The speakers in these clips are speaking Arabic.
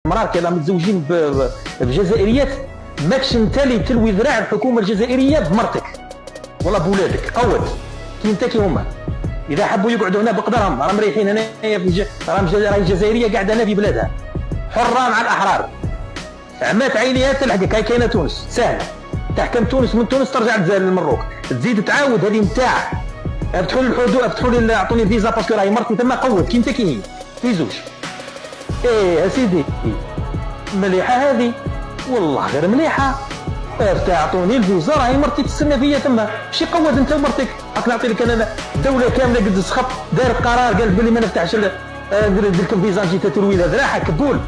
مرار كي متزوجين بجزائريات، ماكش انت اللي تلوي ذراع الحكومه الجزائريه بمرتك ولا بولادك. قود كي انت كي هما، اذا حبوا يقعدوا هنا بقدرهم، راهم مريحين هنايا راهي الجزائريه قاعده هنا في بلادها حره مع الاحرار. عمات عينيها تلحقك. هاي كاينه تونس سهله، تحكم تونس، من تونس ترجع للمروك، تزيد تعاود هذه نتاع افتحوا لي الحدود، افتحوا لي اعطوني الفيزا باسكو راهي مرتي تما. قود كي انت كي في زوج. ايه يا سيدي مليحه هذه والله غير مليحه، اعطوني الفيزا راهي مرتي تستنى فيا تما. ماشي قود انت ومرتك، راك نعطي لك انا دوله كامله قد سخط دار قرار قال بلي ما نفتحش ندير لكم فيزا نجي ترويله ذراعها كبول.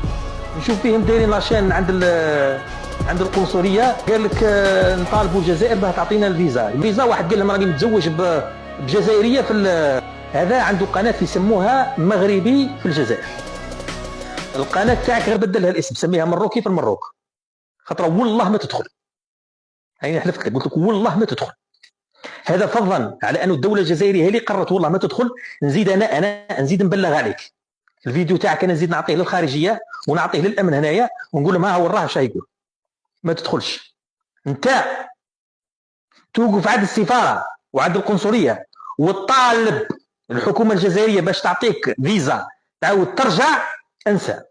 نشوف فيهم دايرين لاشين عند القنصليه، قال لك نطالبوا الجزائر باه تعطينا الفيزا. واحد قال لهم راني متزوج بجزائريه في هذا عنده قناه يسموها مغربي في الجزائر. القناه تاعك غير بدلها الاسم، سميها مروكي في المروك، خاطر والله ما تدخل. هاني حلفت لك، قلت لك والله ما تدخل. هذا فضلا على انه الدوله الجزائريه هي اللي قررت والله ما تدخل. نزيد انا نزيد نبلغ عليك الفيديو تاعك، انا نزيد نعطيه للخارجيه ونعطيه للامن هنايا ونقول لهم ها هو راه شا يقول. ما تدخلش انت، توقف عند السفاره وعند القنصليه وتطالب الحكومه الجزائريه باش تعطيك فيزا تعاود ترجع. انسى